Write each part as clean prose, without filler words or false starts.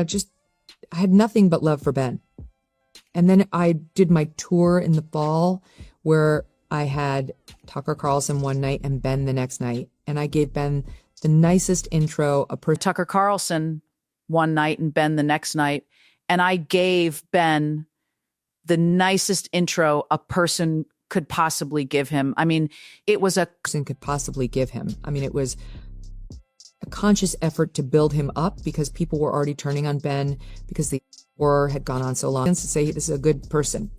just I had nothing but love for Ben. And then I did my tour in the fall where I had Tucker Carlson one night and Ben the next night. And I gave Ben the nicest intro Tucker Carlson one night and Ben the next night. And I gave Ben the nicest intro a person could possibly give him. I mean, it was a person could possibly give him. I mean, it was a conscious effort to build him up because people were already turning on Ben because the war had gone on so long. To say this is a good person,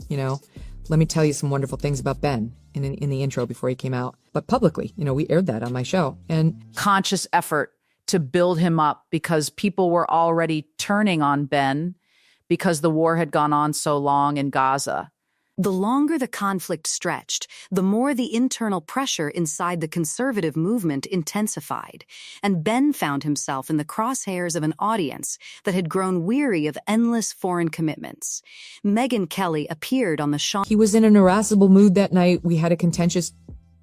let me tell you some wonderful things about Ben in the intro before he came out. But publicly, we aired that on my show. And conscious effort to build him up because people were already turning on Ben because the war had gone on so long in Gaza. The longer the conflict stretched, the more the internal pressure inside the conservative movement intensified, and Ben found himself in the crosshairs of an audience that had grown weary of endless foreign commitments. Megyn Kelly appeared on the show. He was in an irascible mood that night. We had a contentious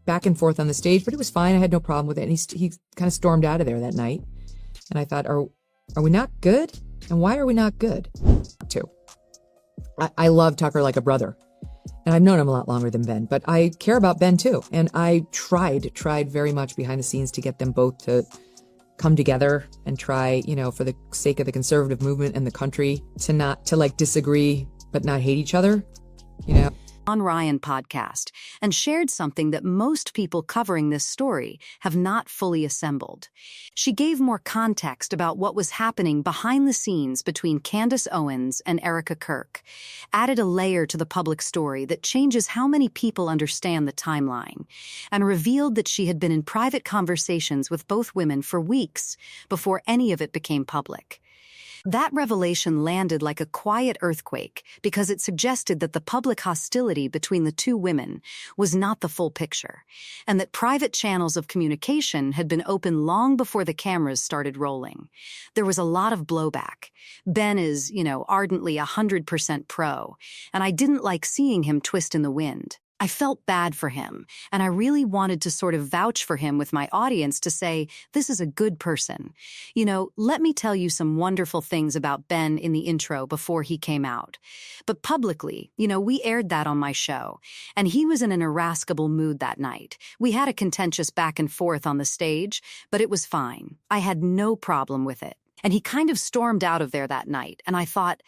back and forth on the stage, but it was fine. I had no problem with it. And he kind of stormed out of there that night. And I thought, are we not good? And why are we not good? Too. I love Tucker like a brother. And I've known him a lot longer than Ben, but I care about Ben too. And I tried very much behind the scenes to get them both to come together and try, for the sake of the conservative movement and the country to disagree, but not hate each other, On Ryan podcast and shared something that most people covering this story have not fully assembled. She gave more context about what was happening behind the scenes between Candace Owens and Erika Kirk, added a layer to the public story that changes how many people understand the timeline, and revealed that she had been in private conversations with both women for weeks before any of it became public. That revelation landed like a quiet earthquake because it suggested that the public hostility between the two women was not the full picture, and that private channels of communication had been open long before the cameras started rolling. There was a lot of blowback. Ben is, ardently 100% pro, and I didn't like seeing him twist in the wind. I felt bad for him, and I really wanted to sort of vouch for him with my audience to say, this is a good person. Let me tell you some wonderful things about Ben in the intro before he came out. But publicly, we aired that on my show, and he was in an irascible mood that night. We had a contentious back and forth on the stage, but it was fine. I had no problem with it. And he kind of stormed out of there that night, and I thought,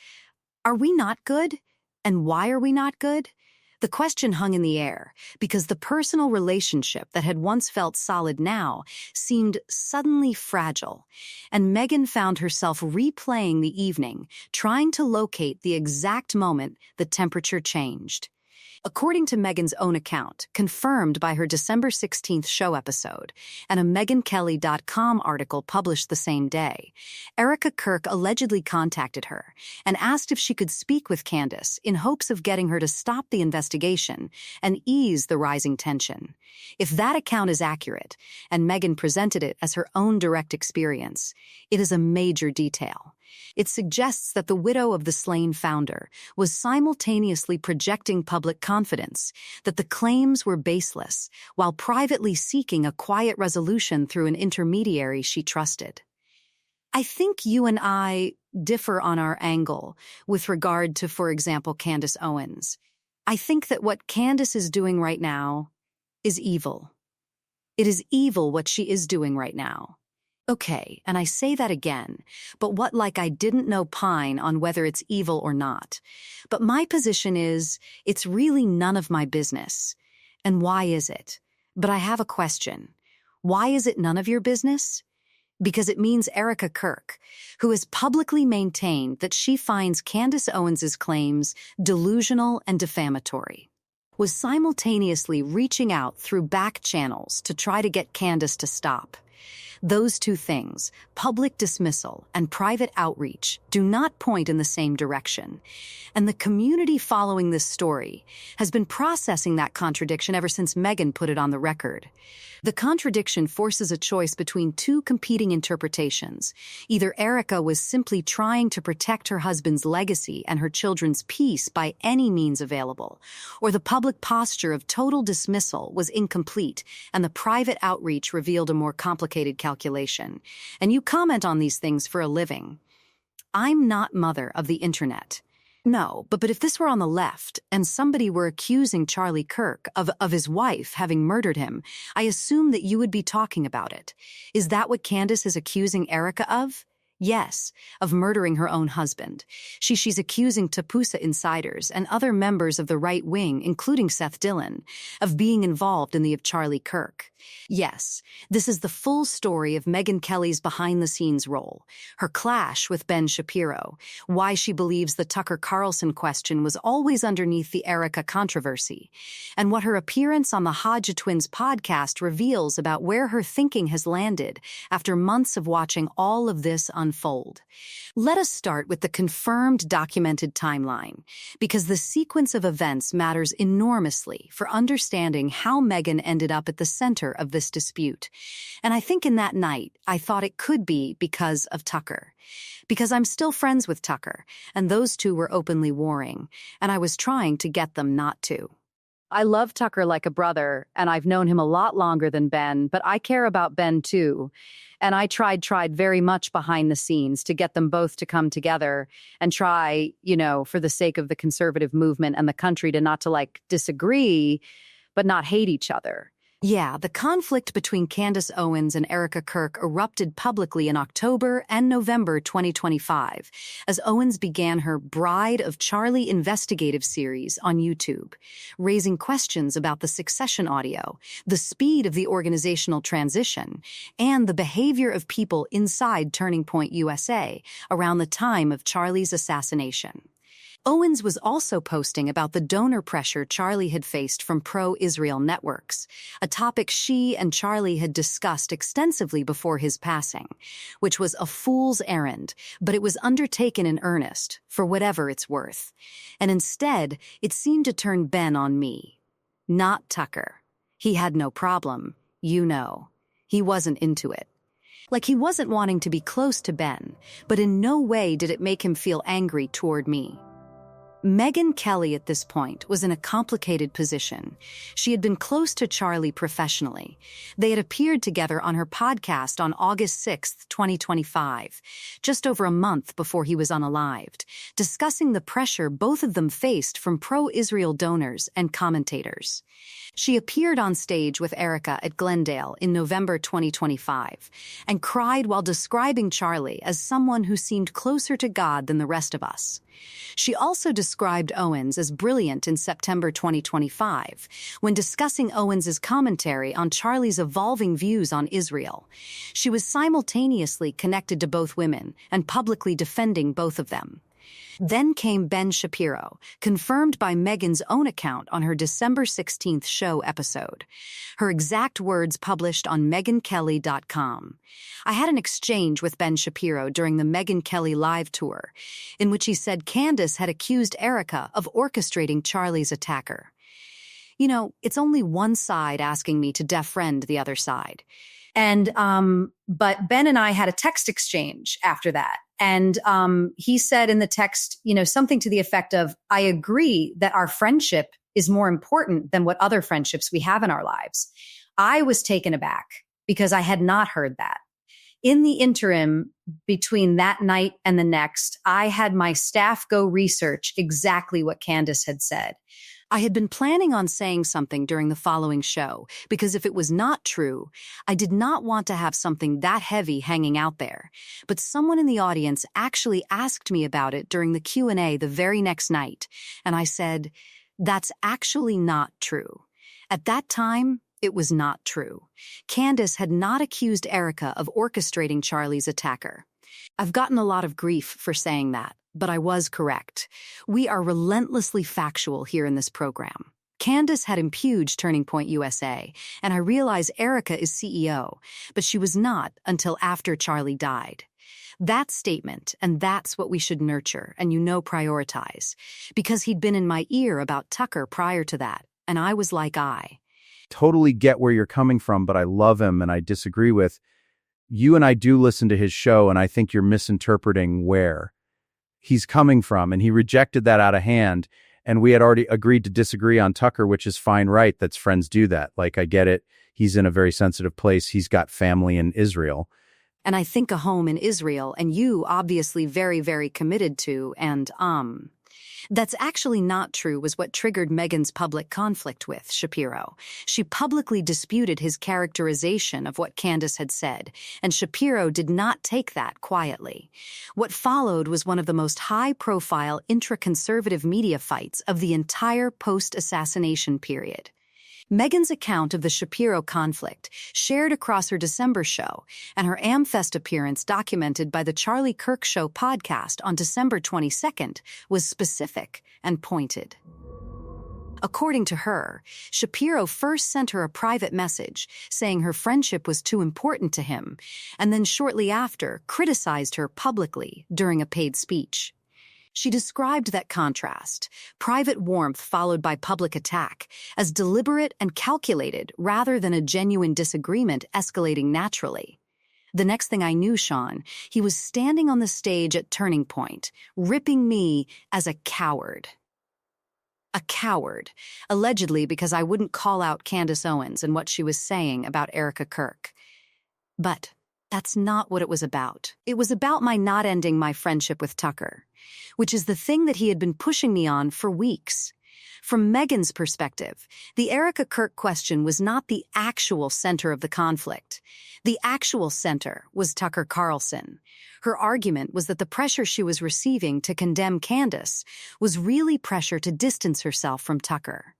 are we not good? And why are we not good? The question hung in the air because the personal relationship that had once felt solid now seemed suddenly fragile, and Megyn found herself replaying the evening, trying to locate the exact moment the temperature changed. According to Megyn's own account, confirmed by her December 16th show episode, and a MegynKelly.com article published the same day, Erika Kirk allegedly contacted her and asked if she could speak with Candace in hopes of getting her to stop the investigation and ease the rising tension. If that account is accurate, and Megyn presented it as her own direct experience, it is a major detail. It suggests that the widow of the slain founder was simultaneously projecting public confidence that the claims were baseless while privately seeking a quiet resolution through an intermediary she trusted. I think you and I differ on our angle with regard to, for example, Candace Owens. I think that what Candace is doing right now is evil. It is evil what she is doing right now. Okay, and I say that again, but I didn't know pine on whether it's evil or not. But my position is, it's really none of my business. And why is it? But I have a question. Why is it none of your business? Because it means Erika Kirk, who has publicly maintained that she finds Candace Owens' claims delusional and defamatory, was simultaneously reaching out through back channels to try to get Candace to stop. Those two things, public dismissal and private outreach, do not point in the same direction. And the community following this story has been processing that contradiction ever since Megyn put it on the record. The contradiction forces a choice between two competing interpretations. Either Erika was simply trying to protect her husband's legacy and her children's peace by any means available, or the public posture of total dismissal was incomplete and the private outreach revealed a more complicated calculation. And you comment on these things for a living. I'm not mother of the internet. No, but if this were on the left and somebody were accusing Charlie Kirk of his wife having murdered him, I assume that you would be talking about it. Is that what Candace is accusing Erika of? Yes, of murdering her own husband. She's accusing Tapusa insiders and other members of the right wing, including Seth Dillon, of being involved in the of Charlie Kirk. Yes, this is the full story of Megyn Kelly's behind-the-scenes role, her clash with Ben Shapiro, why she believes the Tucker Carlson question was always underneath the Erika controversy, and what her appearance on the Hodge Twins podcast reveals about where her thinking has landed after months of watching all of this unfold. Let us start with the confirmed documented timeline, because the sequence of events matters enormously for understanding how Megyn ended up at the center of this dispute. And I think in that night, I thought it could be because of Tucker. Because I'm still friends with Tucker, and those two were openly warring, and I was trying to get them not to. I love Tucker like a brother, and I've known him a lot longer than Ben, but I care about Ben too. And I tried very much behind the scenes to get them both to come together and try, for the sake of the conservative movement and the country to not to disagree, but not hate each other. Yeah, the conflict between Candace Owens and Erika Kirk erupted publicly in October and November 2025, as Owens began her Bride of Charlie investigative series on YouTube, raising questions about the succession audio, the speed of the organizational transition, and the behavior of people inside Turning Point USA around the time of Charlie's assassination. Owens was also posting about the donor pressure Charlie had faced from pro-Israel networks, a topic she and Charlie had discussed extensively before his passing, which was a fool's errand, but it was undertaken in earnest, for whatever it's worth. And instead, it seemed to turn Ben on me. Not Tucker. He had no problem, He wasn't into it. He wasn't wanting to be close to Ben, but in no way did it make him feel angry toward me. Megyn Kelly at this point was in a complicated position. She had been close to Charlie professionally. They had appeared together on her podcast on August 6, 2025, just over a month before he was unalived, discussing the pressure both of them faced from pro-Israel donors and commentators. She appeared on stage with Erika at Glendale in November 2025 and cried while describing Charlie as someone who seemed closer to God than the rest of us. She also described Owens as brilliant in September 2025 when discussing Owens's commentary on Charlie's evolving views on Israel. She was simultaneously connected to both women and publicly defending both of them. Then came Ben Shapiro, confirmed by Megyn's own account on her December 16th show episode. Her exact words published on megynkelly.com. I had an exchange with Ben Shapiro during the Megyn Kelly live tour, in which he said Candace had accused Erika of orchestrating Charlie's attacker. It's only one side asking me to defriend the other side. But Ben and I had a text exchange after that. And he said in the text, something to the effect of, I agree that our friendship is more important than what other friendships we have in our lives. I was taken aback because I had not heard that. In the interim between that night and the next, I had my staff go research exactly what Candace had said. I had been planning on saying something during the following show, because if it was not true, I did not want to have something that heavy hanging out there. But someone in the audience actually asked me about it during the Q&A the very next night, and I said, that's actually not true. At that time, it was not true. Candace had not accused Erika of orchestrating Charlie's attacker. I've gotten a lot of grief for saying that, but I was correct. We are relentlessly factual here in this program. Candace had impugned Turning Point USA, and I realize Erika is CEO, but she was not until after Charlie died. That statement, and that's what we should nurture and prioritize, because he'd been in my ear about Tucker prior to that, and I was like, Totally get where you're coming from, but I love him and I disagree with. You and I do listen to his show, and I think you're misinterpreting where he's coming from, and he rejected that out of hand, and we had already agreed to disagree on Tucker, which is fine, right? That's friends do that. I get it. He's in a very sensitive place. He's got family in Israel. and I think a home in Israel, and you obviously very, very committed to, and That's actually not true was what triggered Megyn's public conflict with Shapiro. She publicly disputed his characterization of what Candace had said, and Shapiro did not take that quietly. What followed was one of the most high-profile intra-conservative media fights of the entire post-assassination period. Megyn's account of the Shapiro conflict, shared across her December show, and her Amfest appearance documented by the Charlie Kirk Show podcast on December 22nd, was specific and pointed. According to her, Shapiro first sent her a private message saying her friendship was too important to him, and then shortly after criticized her publicly during a paid speech. She described that contrast, private warmth followed by public attack, as deliberate and calculated rather than a genuine disagreement escalating naturally. The next thing I knew, Sean, he was standing on the stage at Turning Point, ripping me as a coward. A coward, allegedly because I wouldn't call out Candace Owens and what she was saying about Erika Kirk. But that's not what it was about. It was about my not ending my friendship with Tucker, which is the thing that he had been pushing me on for weeks. From Megyn's perspective, the Erika Kirk question was not the actual center of the conflict. The actual center was Tucker Carlson. Her argument was that the pressure she was receiving to condemn Candace was really pressure to distance herself from Tucker,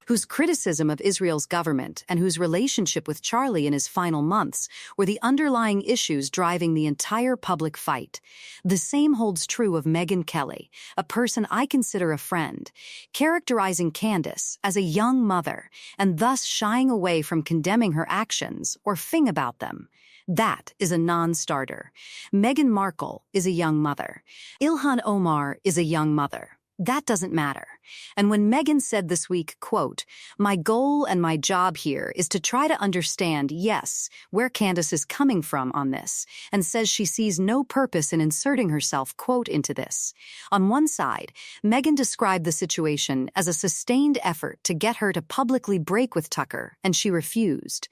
whose criticism of Israel's government and whose relationship with Charlie in his final months were the underlying issues driving the entire public fight. The same holds true of Megyn Kelly, a person I consider a friend, characterizing Candace as a young mother and thus shying away from condemning her actions or fing about them. That is a non-starter. Meghan Markle is a young mother. Ilhan Omar is a young mother. That doesn't matter. And when Megyn said this week, quote, "My goal and my job here is to try to understand, yes, where Candace is coming from on this, and says she sees no purpose in inserting herself, quote, into this." On one side, Megyn described the situation as a sustained effort to get her to publicly break with Tucker, and she refused.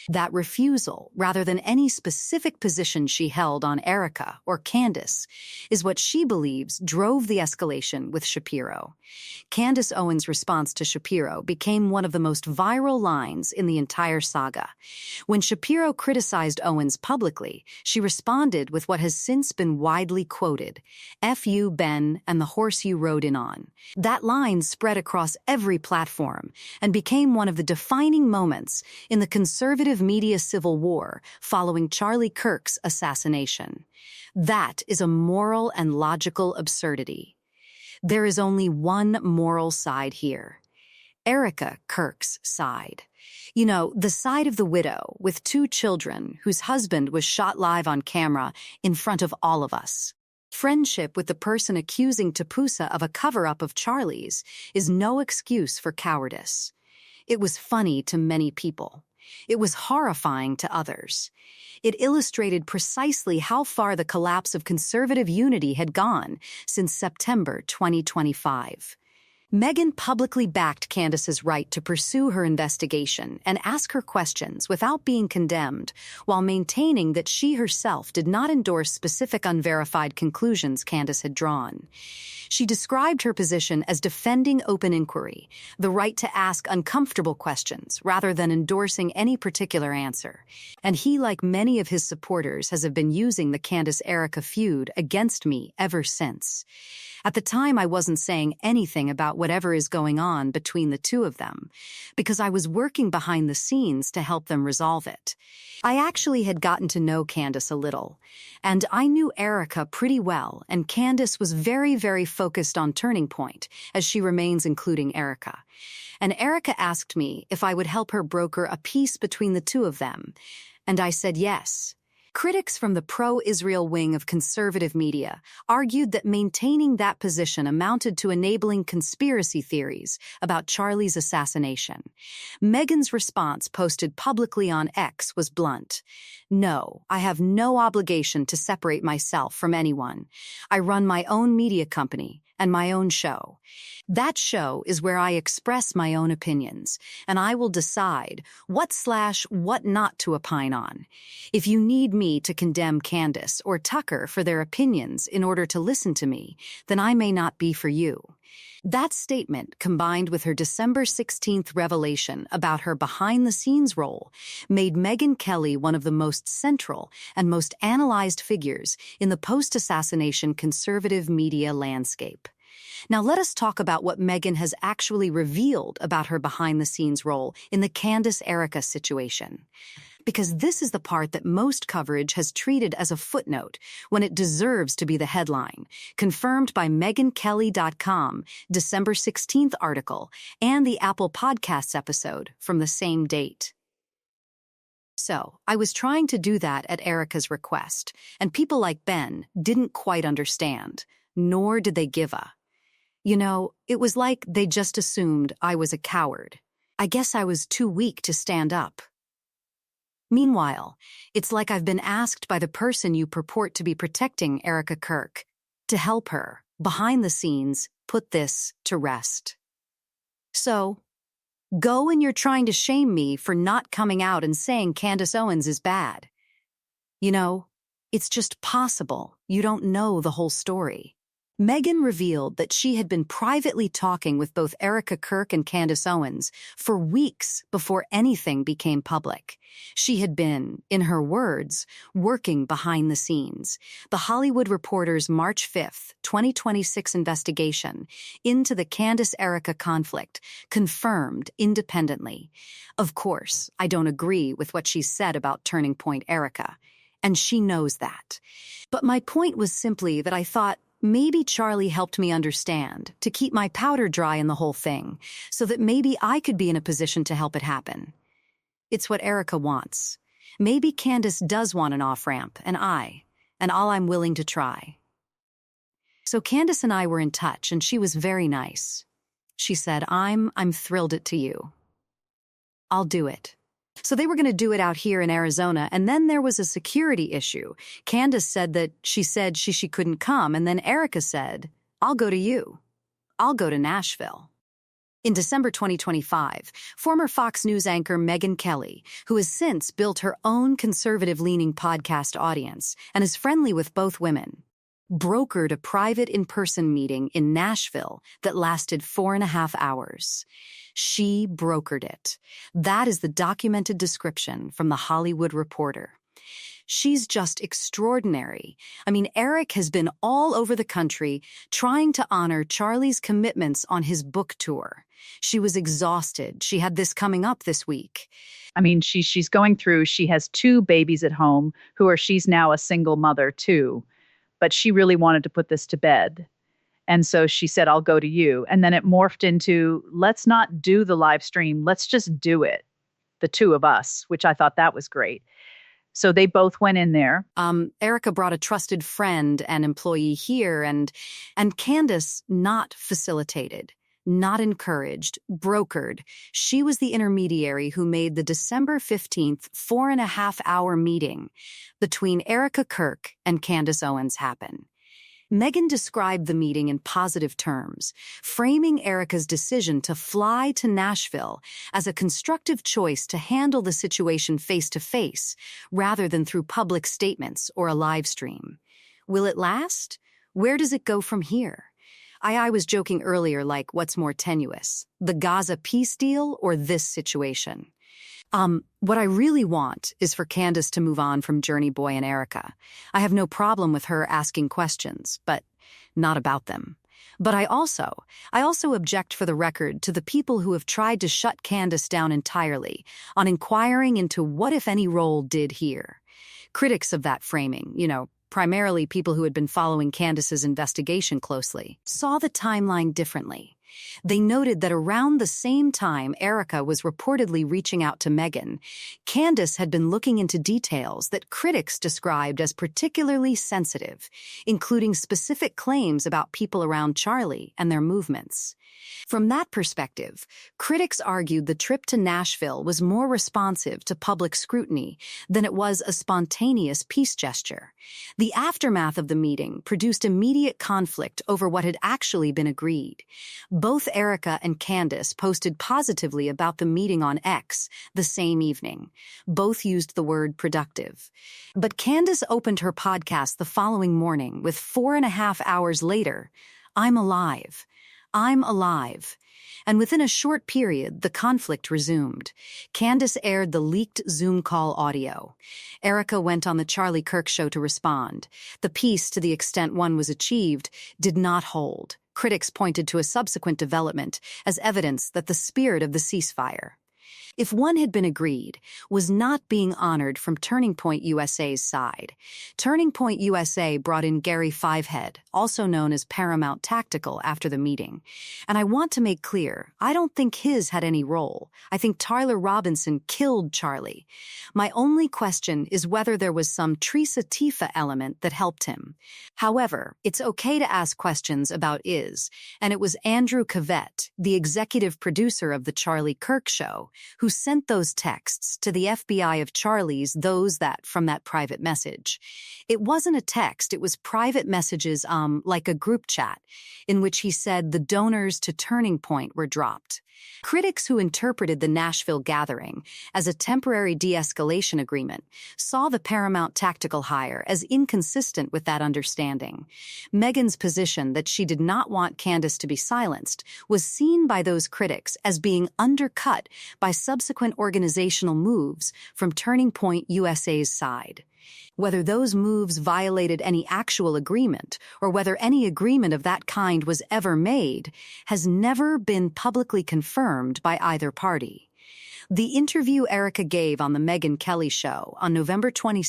That refusal, rather than any specific position she held on Erika or Candace, is what she believes drove the escalation with Shapiro. Candace Owens' response to Shapiro became one of the most viral lines in the entire saga. When Shapiro criticized Owens publicly, she responded with what has since been widely quoted, "F you, Ben, and the horse you rode in on." That line spread across every platform and became one of the defining moments in the conservative media civil war following Charlie Kirk's assassination. That is a moral and logical absurdity. There is only one moral side here. Erika Kirk's side. You know, the side of the widow with 2 children whose husband was shot live on camera in front of all of us. Friendship with the person accusing Tapusa of a cover-up of Charlie's is no excuse for cowardice. It was funny to many people. It was horrifying to others. It illustrated precisely how far the collapse of conservative unity had gone since September 2025. Megyn publicly backed Candace's right to pursue her investigation and ask her questions without being condemned, while maintaining that she herself did not endorse specific unverified conclusions Candace had drawn. She described her position as defending open inquiry, the right to ask uncomfortable questions rather than endorsing any particular answer. And he, like many of his supporters, has been using the Candace-Erika feud against me ever since. At the time, I wasn't saying anything about whatever is going on between the two of them, because I was working behind the scenes to help them resolve it. I actually had gotten to know Candace a little, and I knew Erika pretty well, and Candace was very, very focused on Turning Point, as she remains including Erika. And Erika asked me if I would help her broker a peace between the two of them, and I said yes. Critics from the pro-Israel wing of conservative media argued that maintaining that position amounted to enabling conspiracy theories about Charlie's assassination. Megyn's response, posted publicly on X, was blunt. "No, I have no obligation to separate myself from anyone. I run my own media company, and my own show. That show is where I express my own opinions, and I will decide what not to opine on. If you need me to condemn Candace or Tucker for their opinions in order to listen to me, then I may not be for you. That statement, combined with her December 16th revelation about her behind-the-scenes role, made Megyn Kelly one of the most central and most analyzed figures in the post-assassination conservative media landscape. Now let us talk about what Megyn has actually revealed about her behind-the-scenes role in the Erika situation. Because this is the part that most coverage has treated as a footnote when it deserves to be the headline, confirmed by MegynKelly.com December 16th article and the Apple Podcasts episode from the same date. So, I was trying to do that at Erika's request, and people like Ben didn't quite understand, nor did they give a. You know, it was like they just assumed I was a coward. I guess I was too weak to stand up. Meanwhile, it's like I've been asked by the person you purport to be protecting, Erika Kirk, to help her, behind the scenes, put this to rest. So, go and you're trying to shame me for not coming out and saying Candace Owens is bad. You know, it's just possible you don't know the whole story. Megyn revealed that she had been privately talking with both Erika Kirk and Candace Owens for weeks before anything became public. She had been, in her words, working behind the scenes. The Hollywood Reporter's March 5, 2026 investigation into the Candace-Erika conflict confirmed independently. Of course, I don't agree with what she said about Turning Point Erika, and she knows that. But my point was simply that I thought, maybe Charlie helped me understand, to keep my powder dry in the whole thing, so that maybe I could be in a position to help it happen. It's what Erika wants. Maybe Candace does want an off-ramp, and all I'm willing to try. So Candace and I were in touch, and she was very nice. She said, I'm thrilled to you. I'll do it. So they were going to do it out here in Arizona, and then there was a security issue. Candace said that she couldn't come, and then Erika said, I'll go to you. I'll go to Nashville. In December 2025, former Fox News anchor Megyn Kelly, who has since built her own conservative-leaning podcast audience and is friendly with both women, brokered a private in-person meeting in Nashville that lasted 4.5 hours. She brokered it. That is the documented description from the Hollywood Reporter. She's just extraordinary. I mean, Eric has been all over the country trying to honor Charlie's commitments on his book tour. She was exhausted. She had this coming up this week. I mean, she's going through, she has 2 babies at home she's now a single mother too, but she really wanted to put this to bed. And so she said, I'll go to you. And then it morphed into, let's not do the live stream. Let's just do it. The 2 of us, which I thought that was great. So they both went in there. Erika brought a trusted friend and employee here, and Candace not facilitated, not encouraged, brokered. She was the intermediary who made the December 15th 4.5-hour meeting between Erika Kirk and Candace Owens happen. Megyn described the meeting in positive terms, framing Erika's decision to fly to Nashville as a constructive choice to handle the situation face-to-face rather than through public statements or a live stream. Will it last? Where does it go from here? I was joking earlier, like, what's more tenuous, the Gaza peace deal or this situation? What I really want is for Candace to move on from Journey Boy and Erika. I have no problem with her asking questions, but not about them. But I also object, for the record, to the people who have tried to shut Candace down entirely on inquiring into what, if any, role did here. Critics of that framing, primarily people who had been following Candace's investigation closely, saw the timeline differently. They noted that around the same time Erika was reportedly reaching out to Megyn, Candace had been looking into details that critics described as particularly sensitive, including specific claims about people around Charlie and their movements. From that perspective, critics argued the trip to Nashville was more responsive to public scrutiny than it was a spontaneous peace gesture. The aftermath of the meeting produced immediate conflict over what had actually been agreed. Both Erika and Candace posted positively about the meeting on X the same evening. Both used the word productive. But Candace opened her podcast the following morning with 4.5 hours later, "I'm alive. I'm alive." And within a short period, the conflict resumed. Candace aired the leaked Zoom call audio. Erika went on the Charlie Kirk show to respond. The peace, to the extent one was achieved, did not hold. Critics pointed to a subsequent development as evidence that the spirit of the ceasefire, if one had been agreed, was not being honored from Turning Point USA's side. Turning Point USA brought in Gary Fivehead, also known as Paramount Tactical, after the meeting. And I want to make clear, I don't think his had any role. I think Tyler Robinson killed Charlie. My only question is whether there was some Teresa Tifa element that helped him. However, it's okay to ask questions about is, and it was Andrew Cavett, the executive producer of the Charlie Kirk show, who sent those texts to the FBI of Charlie's, those that from that private message. It wasn't a text, it was private messages, like a group chat, in which he said the donors to Turning Point were dropped. Critics who interpreted the Nashville gathering as a temporary de-escalation agreement saw the Paramount Tactical hire as inconsistent with that understanding. Megyn's position that she did not want Candace to be silenced was seen by those critics as being undercut by subsequent organizational moves from Turning Point USA's side. Whether those moves violated any actual agreement or whether any agreement of that kind was ever made has never been publicly confirmed by either party. The interview Erika gave on the Megyn Kelly show on November 22,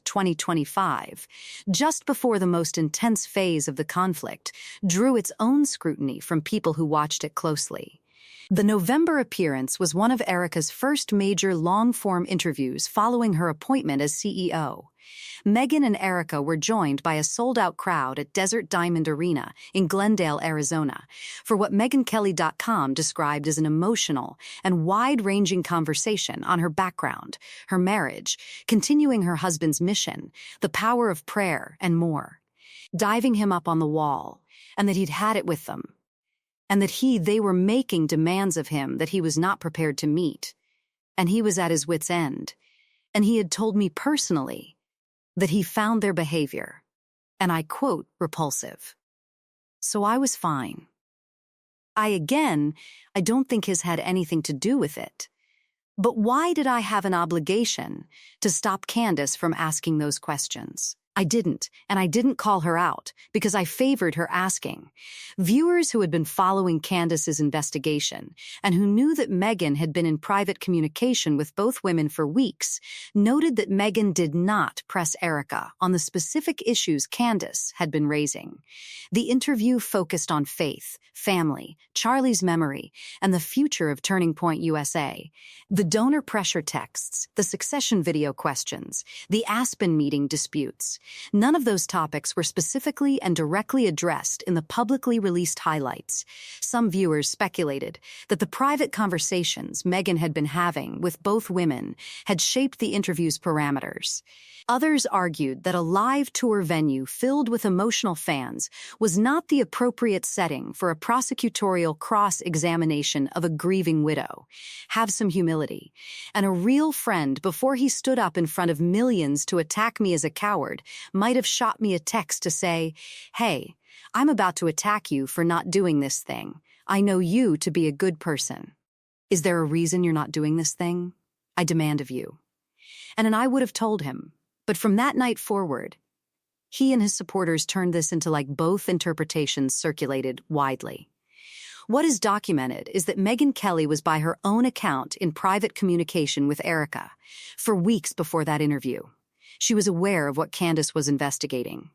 2025, just before the most intense phase of the conflict, drew its own scrutiny from people who watched it closely. The November appearance was one of Erika's first major long-form interviews following her appointment as CEO. Megyn and Erika were joined by a sold-out crowd at Desert Diamond Arena in Glendale, Arizona, for what MegynKelly.com described as an emotional and wide-ranging conversation on her background, her marriage, continuing her husband's mission, the power of prayer, and more. Diving him up on the wall, and that he'd had it with them, and that they were making demands of him that he was not prepared to meet, and he was at his wit's end, and he had told me personally that he found their behavior, and I quote, repulsive. So I was fine. I don't think his had anything to do with it. But why did I have an obligation to stop Candace from asking those questions? I didn't, and I didn't call her out because I favored her asking. Viewers who had been following Candace's investigation and who knew that Megyn had been in private communication with both women for weeks noted that Megyn did not press Erika on the specific issues Candace had been raising. The interview focused on faith, family, Charlie's memory, and the future of Turning Point USA. The donor pressure texts, the succession video questions, the Aspen meeting disputes. None of those topics were specifically and directly addressed in the publicly released highlights. Some viewers speculated that the private conversations Megyn had been having with both women had shaped the interview's parameters. Others argued that a live tour venue filled with emotional fans was not the appropriate setting for a prosecutorial cross-examination of a grieving widow. Have some humility. And a real friend, before he stood up in front of millions to attack me as a coward, might have shot me a text to say, "Hey, I'm about to attack you for not doing this thing. I know you to be a good person. Is there a reason you're not doing this thing? I demand of you." And I would have told him. But from that night forward, he and his supporters turned this into both interpretations circulated widely. What is documented is that Megyn Kelly was by her own account in private communication with Erika for weeks before that interview. She was aware of what Candace was investigating.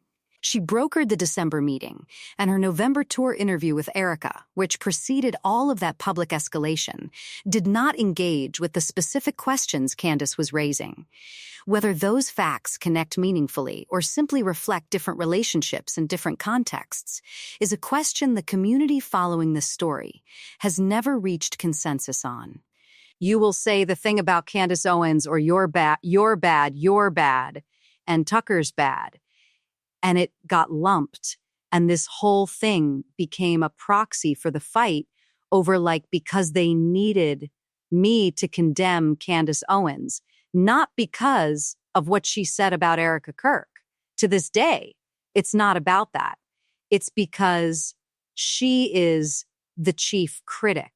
She brokered the December meeting, and her November tour interview with Erika, which preceded all of that public escalation, did not engage with the specific questions Candace was raising. Whether those facts connect meaningfully or simply reflect different relationships in different contexts is a question the community following this story has never reached consensus on. You will say the thing about Candace Owens, or you're bad, and Tucker's bad. And it got lumped, and this whole thing became a proxy for the fight over, because they needed me to condemn Candace Owens, not because of what she said about Erika Kirk. To this day, it's not about that. It's because she is the chief critic.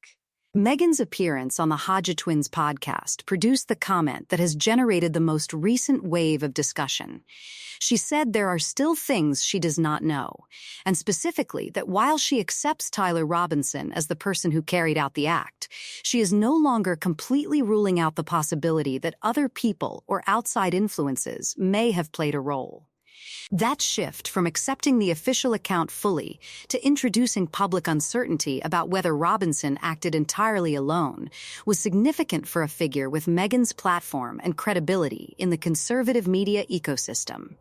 Megyn's appearance on the Hodja Twins podcast produced the comment that has generated the most recent wave of discussion. She said there are still things she does not know, and specifically that while she accepts Tyler Robinson as the person who carried out the act, she is no longer completely ruling out the possibility that other people or outside influences may have played a role. That shift from accepting the official account fully to introducing public uncertainty about whether Robinson acted entirely alone was significant for a figure with Megyn's platform and credibility in the conservative media ecosystem.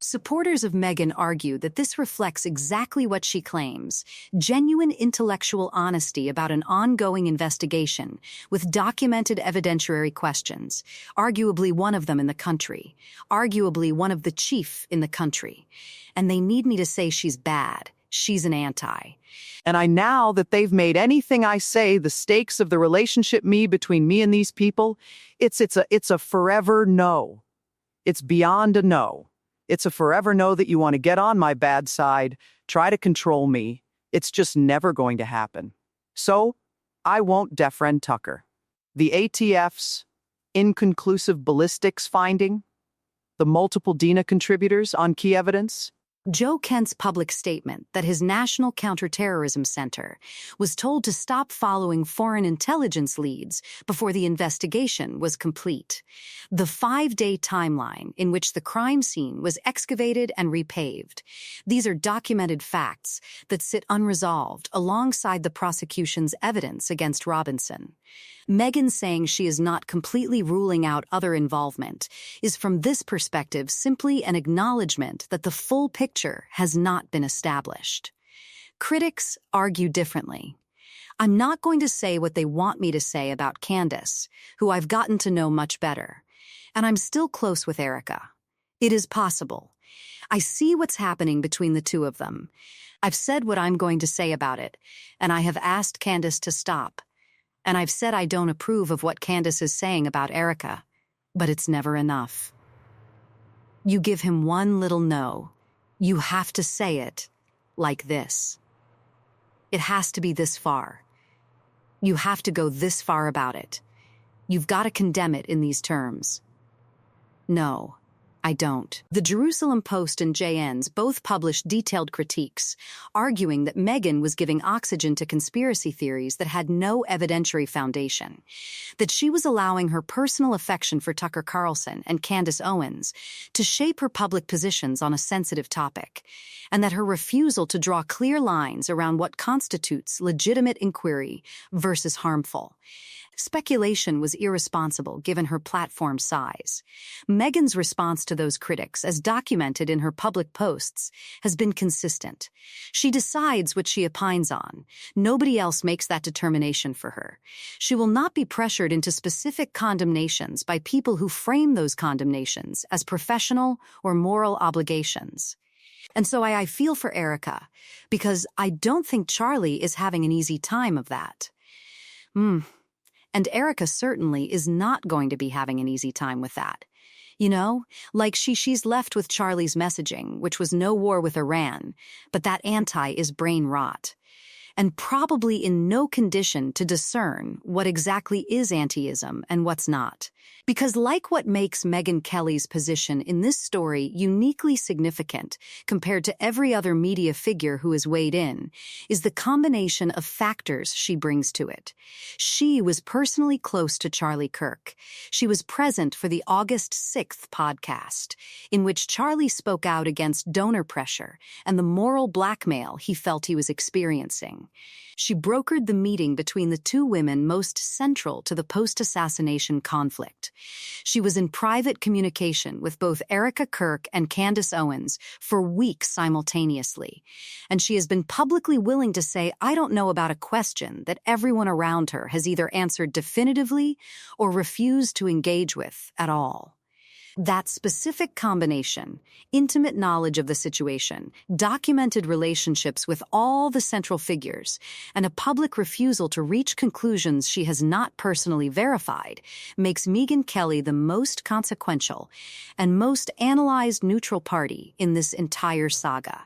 Supporters of Megyn argue that this reflects exactly what she claims: genuine intellectual honesty about an ongoing investigation with documented evidentiary questions, arguably one of them in the country, arguably one of the chief in the country. And they need me to say she's bad. She's an anti. And now that they've made anything I say the stakes of the relationship between me and these people, it's a forever no. It's beyond a no. It's a forever no that you want to get on my bad side, try to control me. It's just never going to happen. So, I won't defriend Tucker. The ATF's inconclusive ballistics finding, the multiple DINA contributors on key evidence. Joe Kent's public statement that his National Counterterrorism Center was told to stop following foreign intelligence leads before the investigation was complete. The 5-day timeline in which the crime scene was excavated and repaved. These are documented facts that sit unresolved alongside the prosecution's evidence against Robinson. Megyn saying she is not completely ruling out other involvement is, from this perspective, simply an acknowledgement that the full picture has not been established. Critics argue differently. I'm not going to say what they want me to say about Candace, who I've gotten to know much better, and I'm still close with Erika. It is possible. I see what's happening between the two of them. I've said what I'm going to say about it, and I have asked Candace to stop. And I've said I don't approve of what Candace is saying about Erika, but it's never enough. You give him one little no, you have to say it like this. It has to be this far. You have to go this far about it. You've got to condemn it in these terms. No, I don't. The Jerusalem Post and JN's both published detailed critiques, arguing that Megyn was giving oxygen to conspiracy theories that had no evidentiary foundation, that she was allowing her personal affection for Tucker Carlson and Candace Owens to shape her public positions on a sensitive topic, and that her refusal to draw clear lines around what constitutes legitimate inquiry versus harmful. Speculation was irresponsible given her platform size. Megyn's response to those critics, as documented in her public posts, has been consistent. She decides what she opines on. Nobody else makes that determination for her. She will not be pressured into specific condemnations by people who frame those condemnations as professional or moral obligations. And so I feel for Erika, because I don't think Charlie is having an easy time of that. And Erika certainly is not going to be having an easy time with that. You know, she's left with Charlie's messaging, which was no war with Iran, but that anti is brain rot. And probably in no condition to discern what exactly is antiism and what's not. Because like what makes Megyn Kelly's position in this story uniquely significant compared to every other media figure who has weighed in, is the combination of factors she brings to it. She was personally close to Charlie Kirk. She was present for the August 6th podcast, in which Charlie spoke out against donor pressure and the moral blackmail he felt he was experiencing. She brokered the meeting between the two women most central to the post-assassination conflict. She was in private communication with both Erika Kirk and Candace Owens for weeks simultaneously, and she has been publicly willing to say, "I don't know about a question that everyone around her has either answered definitively or refused to engage with at all." That specific combination, intimate knowledge of the situation, documented relationships with all the central figures, and a public refusal to reach conclusions she has not personally verified, makes Megyn Kelly the most consequential and most analyzed neutral party in this entire saga.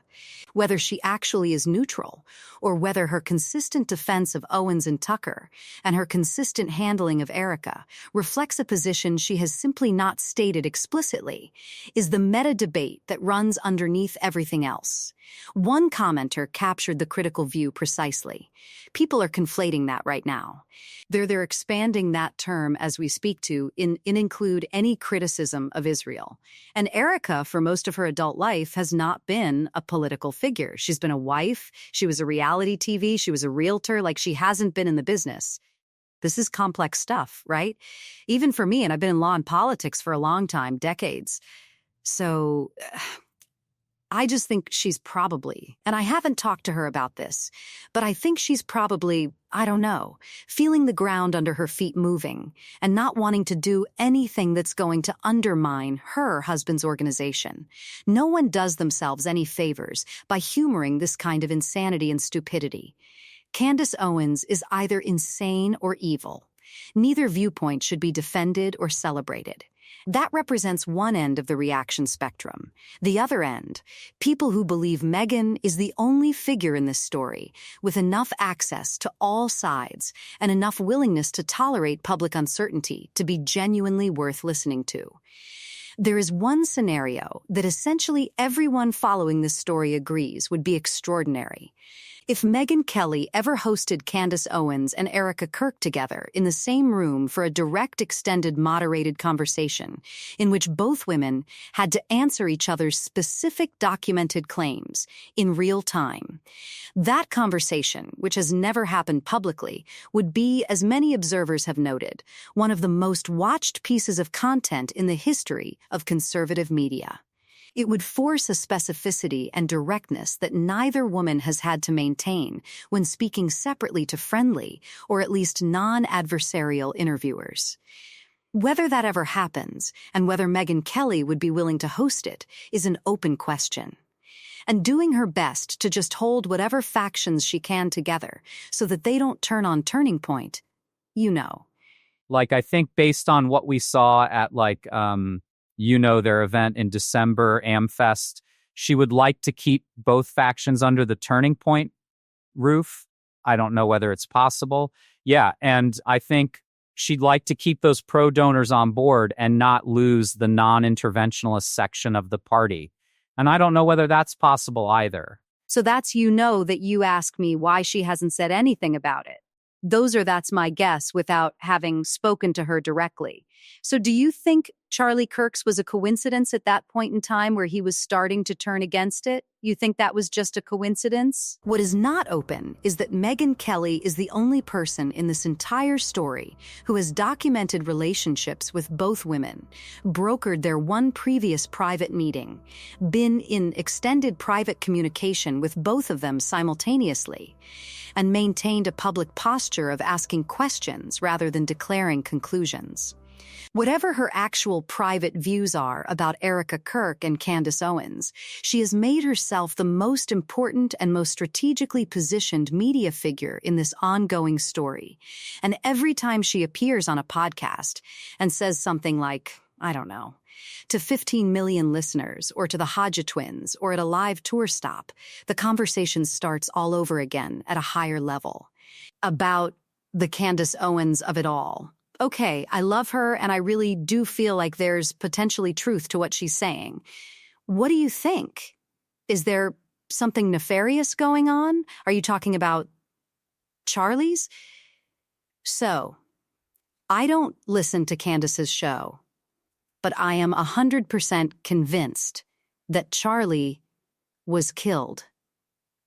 Whether she actually is neutral, or whether her consistent defense of Owens and Tucker and her consistent handling of Erika reflects a position she has simply not stated explicitly, is the meta-debate that runs underneath everything else. One commenter captured the critical view precisely. People are conflating that right now. They're expanding that term as we speak to include any criticism of Israel. And Erika, for most of her adult life, has not been a political figure. She's been a wife, she was a reality TV, she was a realtor, like she hasn't been in the business. This is complex stuff, right? Even for me, and I've been in law and politics for a long time, decades. So I just think she's probably, and I haven't talked to her about this, but I think she's probably, I don't know, feeling the ground under her feet moving and not wanting to do anything that's going to undermine her husband's organization. No one does themselves any favors by humoring this kind of insanity and stupidity. Candace Owens is either insane or evil. Neither viewpoint should be defended or celebrated. That represents one end of the reaction spectrum. The other end, people who believe Megyn is the only figure in this story with enough access to all sides and enough willingness to tolerate public uncertainty to be genuinely worth listening to. There is one scenario that essentially everyone following this story agrees would be extraordinary. If Megyn Kelly ever hosted Candace Owens and Erika Kirk together in the same room for a direct, extended, moderated conversation in which both women had to answer each other's specific documented claims in real time, that conversation, which has never happened publicly, would be, as many observers have noted, one of the most watched pieces of content in the history of conservative media. It would force a specificity and directness that neither woman has had to maintain when speaking separately to friendly, or at least non-adversarial interviewers. Whether that ever happens, and whether Megyn Kelly would be willing to host it, is an open question. And doing her best to just hold whatever factions she can together so that they don't turn on Turning Point, you know. Like, I think based on what we saw at, their event in December, AmFest, she would like to keep both factions under the Turning Point roof. I don't know whether it's possible. Yeah, and I think she'd like to keep those pro-donors on board and not lose the non-interventionalist section of the party. And I don't know whether that's possible either. So that's that you ask me why she hasn't said anything about it. That's my guess without having spoken to her directly. So do you think Charlie Kirk's was a coincidence at that point in time where he was starting to turn against it? You think that was just a coincidence? What is not open is that Megyn Kelly is the only person in this entire story who has documented relationships with both women, brokered their one previous private meeting, been in extended private communication with both of them simultaneously, and maintained a public posture of asking questions rather than declaring conclusions. Whatever her actual private views are about Erika Kirk and Candace Owens, she has made herself the most important and most strategically positioned media figure in this ongoing story. And every time she appears on a podcast and says something like, I don't know, to 15 million listeners, or to the Hodja twins, or at a live tour stop, the conversation starts all over again at a higher level. About the Candace Owens of it all. okay, I love her and I really do feel like there's potentially truth to what she's saying. What do you think? Is there something nefarious going on? Are you talking about Charlie's? So, I don't listen to Candace's show, but I am 100% convinced that Charlie was killed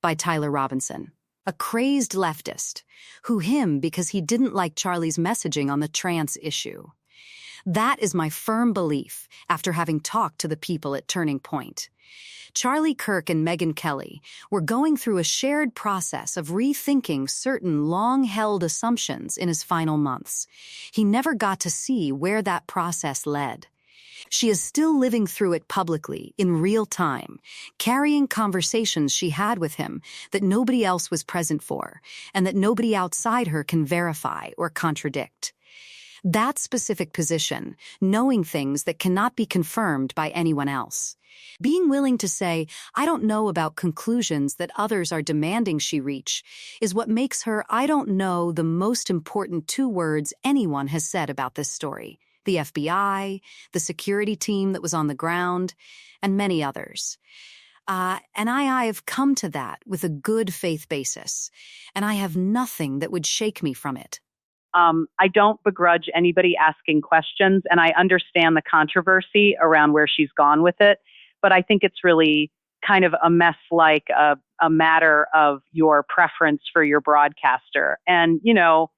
by Tyler Robinson, a crazed leftist who him because he didn't like Charlie's messaging on the trans issue. That is my firm belief after having talked to the people at Turning Point. Charlie Kirk and Megyn Kelly were going through a shared process of rethinking certain long-held assumptions in his final months. He never got to see where that process led. She is still living through it publicly, in real time, carrying conversations she had with him that nobody else was present for, and that nobody outside her can verify or contradict. That specific position, knowing things that cannot be confirmed by anyone else. Being willing to say, I don't know about conclusions that others are demanding she reach, is what makes her, I don't know, the most important 2 words anyone has said about this story. The FBI, the security team that was on the ground, and many others. And I have come to that with a good faith basis, and I have nothing that would shake me from it. I don't begrudge anybody asking questions, and I understand the controversy around where she's gone with it, but I think it's really kind of a mess, like a matter of your preference for your broadcaster. And, you know,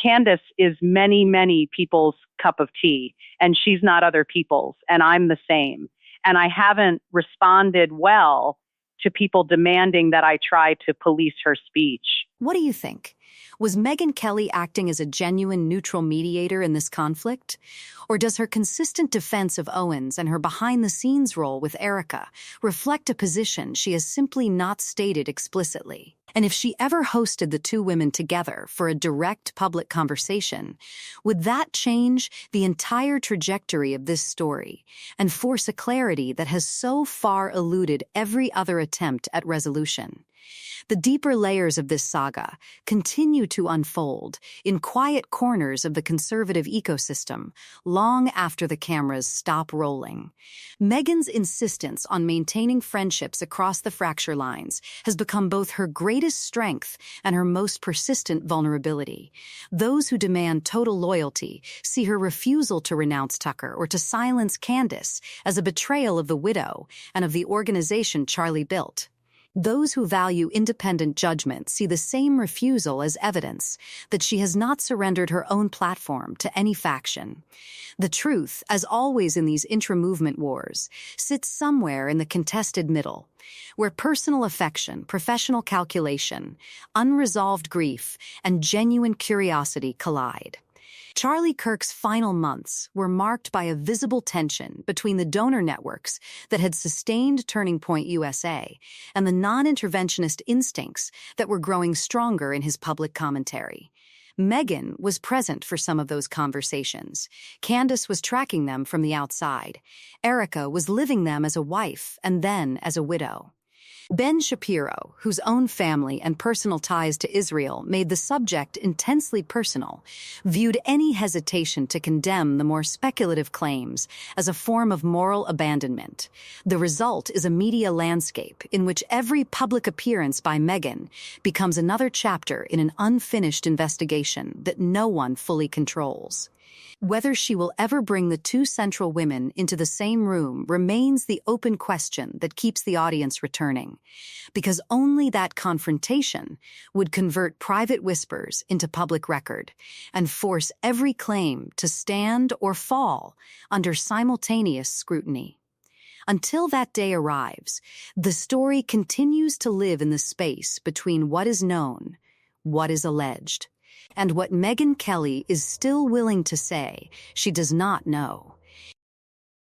Candace is many, many people's cup of tea, and she's not other people's, and I'm the same. And I haven't responded well to people demanding that I try to police her speech. What do you think? Was Megyn Kelly acting as a genuine neutral mediator in this conflict? Or does her consistent defense of Owens and her behind-the-scenes role with Erika reflect a position she has simply not stated explicitly? And if she ever hosted the 2 women together for a direct public conversation, would that change the entire trajectory of this story and force a clarity that has so far eluded every other attempt at resolution? The deeper layers of this saga continue to unfold in quiet corners of the conservative ecosystem long after the cameras stop rolling. Megyn's insistence on maintaining friendships across the fracture lines has become both her greatest strength and her most persistent vulnerability. Those who demand total loyalty see her refusal to renounce Tucker or to silence Candace as a betrayal of the widow and of the organization Charlie built. Those who value independent judgment see the same refusal as evidence that she has not surrendered her own platform to any faction. The truth, as always in these intra-movement wars, sits somewhere in the contested middle, where personal affection, professional calculation, unresolved grief, and genuine curiosity collide. Charlie Kirk's final months were marked by a visible tension between the donor networks that had sustained Turning Point USA and the non-interventionist instincts that were growing stronger in his public commentary. Megyn was present for some of those conversations. Candace was tracking them from the outside. Erika was living them as a wife and then as a widow. Ben Shapiro, whose own family and personal ties to Israel made the subject intensely personal, viewed any hesitation to condemn the more speculative claims as a form of moral abandonment. The result is a media landscape in which every public appearance by Megyn becomes another chapter in an unfinished investigation that no one fully controls. Whether she will ever bring the 2 central women into the same room remains the open question that keeps the audience returning, because only that confrontation would convert private whispers into public record and force every claim to stand or fall under simultaneous scrutiny. Until that day arrives, the story continues to live in the space between what is known, what is alleged, and what Megyn Kelly is still willing to say she does not know.